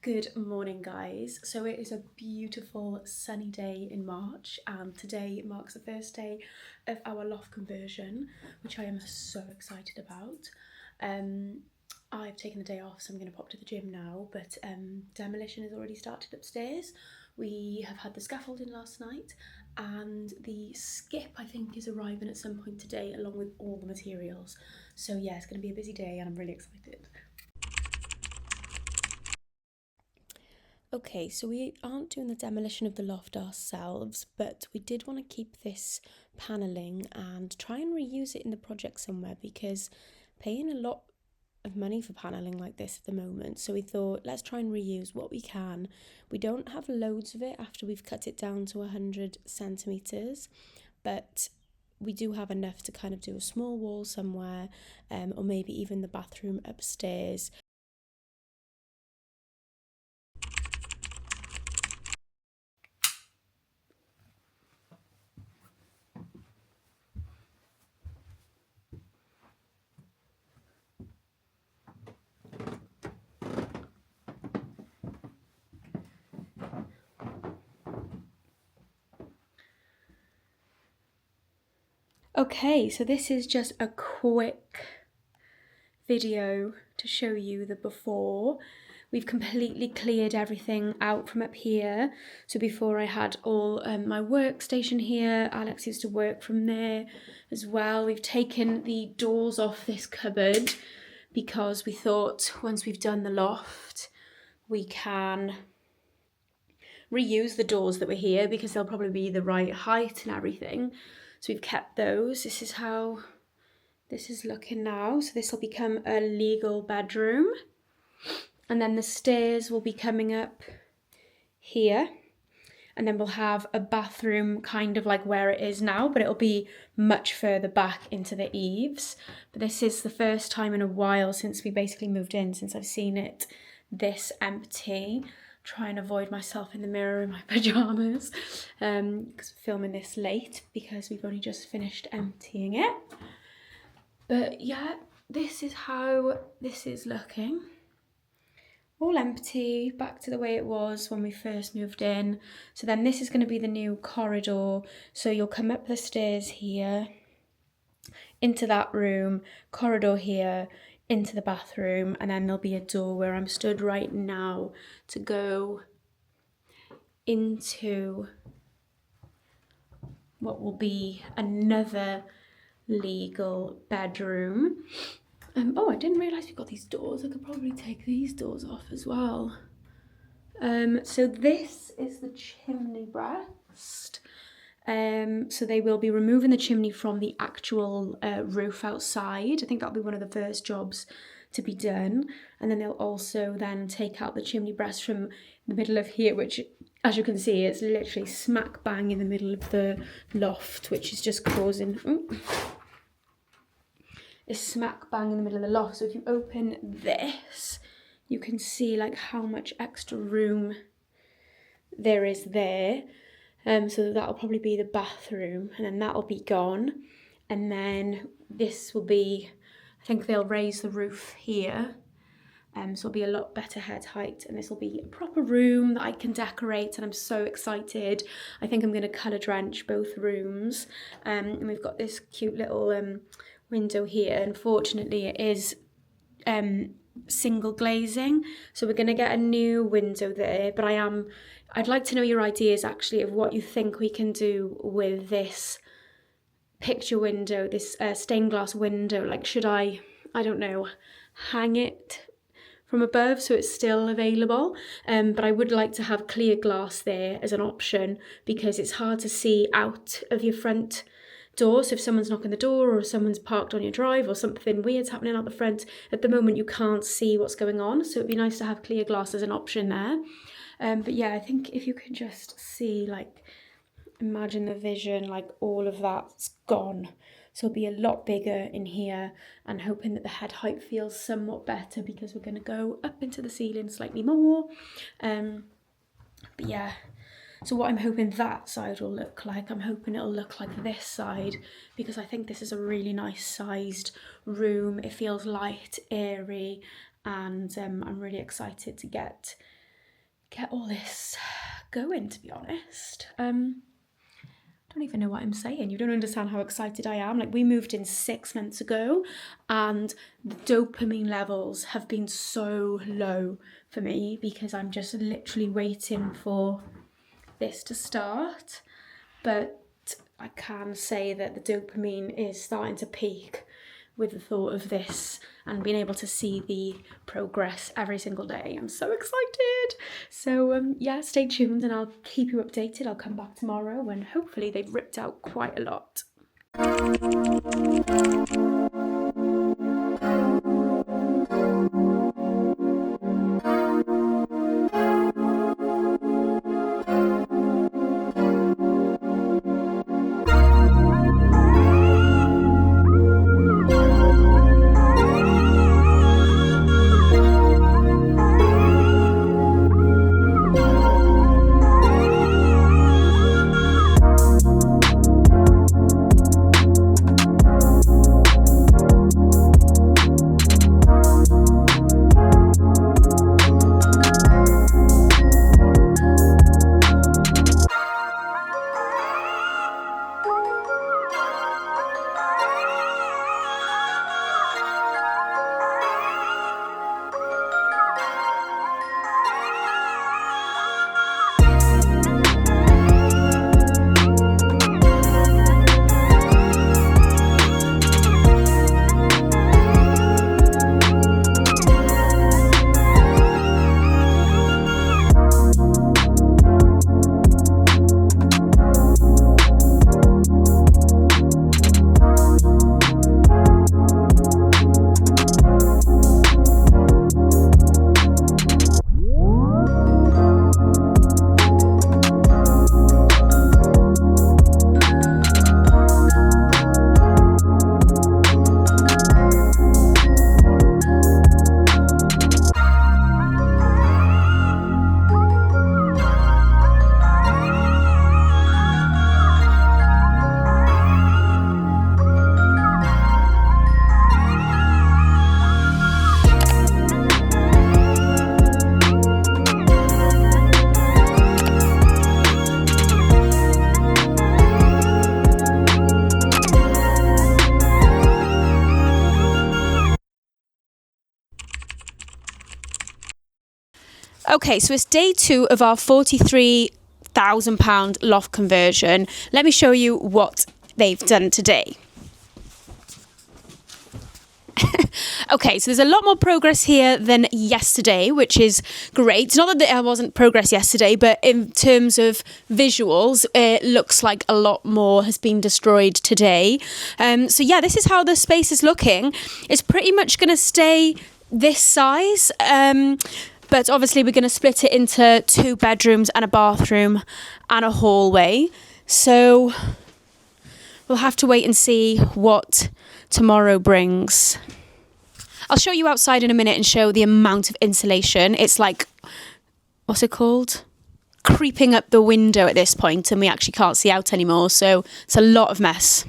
Good morning, guys. So it is a beautiful sunny day in March, and today marks the first day of our loft conversion, which I am so excited about. I've taken the day off, so I'm going to pop to the gym now, but demolition has already started upstairs. We have had the scaffolding last night, and the skip, I think, is arriving at some point today, along with all the materials. So yeah, it's going to be a busy day, and I'm really excited. Okay, so we aren't doing the demolition of the loft ourselves, but we did want to keep this panelling and try and reuse it in the project somewhere, because paying a lot of money for panelling like this at the moment. So we thought, let's try and reuse what we can. We don't have loads of it after we've cut it down to 100 centimetres, but we do have enough to kind of do a small wall somewhere, or maybe even the bathroom upstairs. Okay, so this is just a quick video to show you the before. We've completely cleared everything out from up here. So before I had all my workstation here, Alex used to work from there as well. We've taken the doors off this cupboard because we thought once we've done the loft, we can reuse the doors that were here because they'll probably be the right height and everything. So we've kept those. This is how this is looking now. So this will become a legal bedroom. And then the stairs will be coming up here. And then we'll have a bathroom kind of like where it is now, but it'll be much further back into the eaves. But this is the first time in a while since we basically moved in, since I've seen it this empty. Try and avoid myself in the mirror in my pajamas, because I'm filming this late because we've only just finished emptying it. But yeah, this is how this is looking. All empty, back to the way it was when we first moved in. So then this is going to be the new corridor. So you'll come up the stairs here, into that room, corridor here, into the bathroom, and then there'll be a door where I'm stood right now to go into what will be another legal bedroom. Oh, I didn't realise we've got these doors. I could probably take these doors off as well. So this is the chimney breast. So they will be removing the chimney from the actual roof outside. I think that'll be one of the first jobs to be done. And then they'll also then take out the chimney breast from the middle of here, which, as you can see, it's literally smack bang in the middle of the loft, which is just causing... It's smack bang in the middle of the loft. So if you open this, you can see like how much extra room there is there. So that'll probably be the bathroom, and then that'll be gone. And then this will be, I think they'll raise the roof here. So it'll be a lot better head height, and this will be a proper room that I can decorate, and I'm so excited. I think I'm going to colour drench both rooms. And we've got this cute little window here. Unfortunately, it is single glazing, so we're going to get a new window there, but I'd like to know your ideas actually of what you think we can do with this picture window, this stained glass window. Like, should I don't know, hang it from above so it's still available, but I would like to have clear glass there as an option, because it's hard to see out of your front door. So if someone's knocking the door, or someone's parked on your drive, or something weird's happening out the front, at the moment you can't see what's going on, so it'd be nice to have clear glass as an option there. But yeah, I think if you can just see, like, imagine the vision, like all of that's gone. So it'll be a lot bigger in here, and hoping that the head height feels somewhat better, because we're going to go up into the ceiling slightly more. But yeah, so what I'm hoping that side will look like, I'm hoping it'll look like this side, because I think this is a really nice sized room. It feels light, airy, and I'm really excited to get get all this going, to be honest. I don't even know what I'm saying. You don't understand how excited I am. Like, we moved in 6 months ago and the dopamine levels have been so low for me because I'm just literally waiting for this to start. But I can say that the dopamine is starting to peak with the thought of this and being able to see the progress every single day. I'm so excited. So yeah, stay tuned and I'll keep you updated. I'll come back tomorrow and hopefully they've ripped out quite a lot. Okay, so it's day 2 of our £43,000 loft conversion. Let me show you what they've done today. Okay, so there's a lot more progress here than yesterday, which is great. It's not that there wasn't progress yesterday, but in terms of visuals, it looks like a lot more has been destroyed today. So yeah, this is how the space is looking. It's pretty much going to stay this size, but obviously we're going to split it into 2 bedrooms and a bathroom and a hallway. So we'll have to wait and see what tomorrow brings. I'll show you outside in a minute and show the amount of insulation. It's like, what's it called? Creeping up the window at this point, and we actually can't see out anymore. So it's a lot of mess.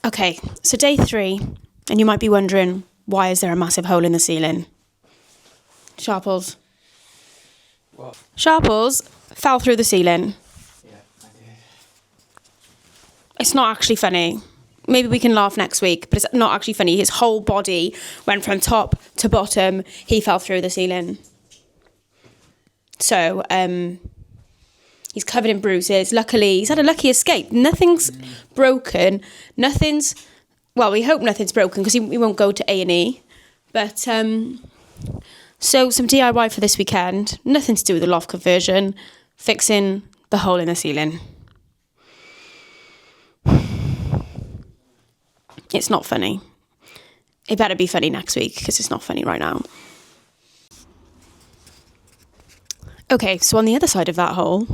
Okay, so day 3, and you might be wondering, why is there a massive hole in the ceiling? Sharples. What? Sharples fell through the ceiling. Yeah, I did. It's not actually funny. Maybe we can laugh next week, but it's not actually funny. His whole body went from top to bottom. He fell through the ceiling. So, he's covered in bruises. Luckily, he's had a lucky escape. Nothing's broken. Well, we hope nothing's broken because we won't go to A&E. But, so some DIY for this weekend. Nothing to do with the loft conversion. Fixing the hole in the ceiling. It's not funny. It better be funny next week because it's not funny right now. Okay, so on the other side of that hole,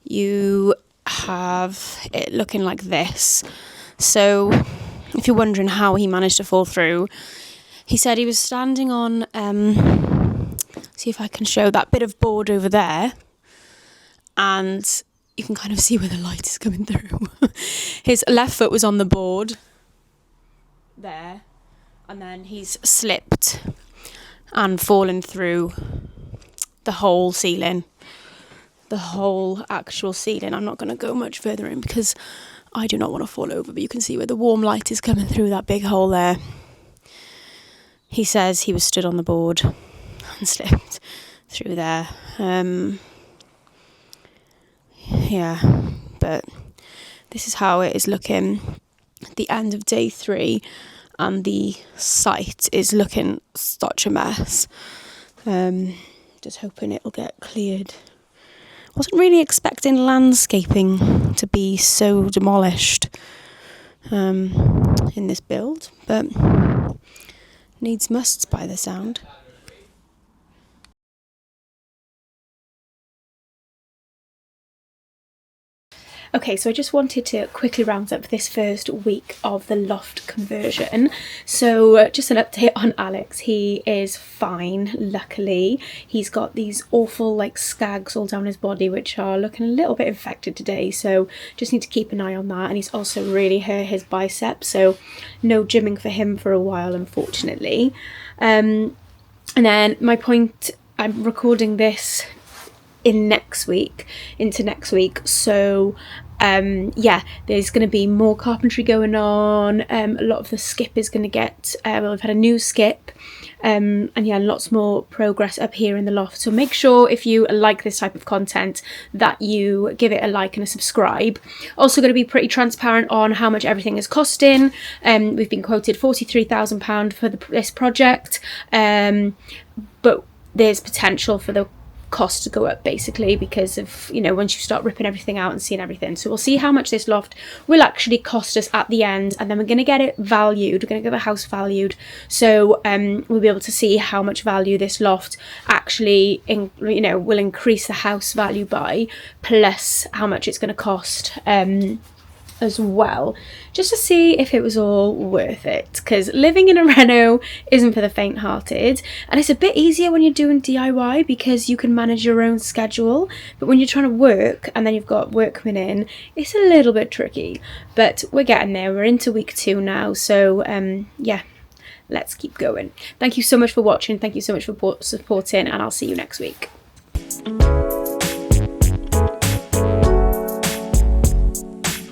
you have it looking like this. So if you're wondering how he managed to fall through, he said he was standing on, see if I can show that bit of board over there. And you can kind of see where the light is coming through. His left foot was on the board. There, and then he's slipped and fallen through the whole ceiling, the whole actual ceiling. I'm not going to go much further in because I do not want to fall over, but you can see where the warm light is coming through that big hole there. He says he was stood on the board and slipped through there. Yeah, but this is how it is looking at the end of day 3, and the site is looking such a mess. Just hoping it'll get cleared. Wasn't really expecting landscaping to be so demolished in this build, but needs musts by the sound. Okay, so I just wanted to quickly round up this first week of the loft conversion. So just an update on Alex. He is fine, luckily. He's got these awful like scags all down his body, which are looking a little bit infected today. So just need to keep an eye on that. And he's also really hurt his bicep. So no gymming for him for a while, unfortunately. And then my point, I'm recording this into next week, so yeah, there's going to be more carpentry going on. A lot of the skip is going to get well, we've had a new skip, and yeah, lots more progress up here in the loft. So make sure if you like this type of content that you give it a like and a subscribe. Also going to be pretty transparent on how much everything is costing. We've been quoted £43,000 for this project, but there's potential for the cost to go up basically because of, you know, once you start ripping everything out and seeing everything. So we'll see how much this loft will actually cost us at the end, and then we're going to get it valued. We're going to get the house valued, so we'll be able to see how much value this loft actually will increase the house value by, plus how much it's going to cost as well, just to see if it was all worth it, because living in a reno isn't for the faint-hearted, and it's a bit easier when you're doing DIY because you can manage your own schedule, but when you're trying to work and then you've got work coming in, it's a little bit tricky. But we're getting there. We're into week 2 now, so yeah, let's keep going. Thank you so much for watching, thank you so much for supporting, and I'll see you next week.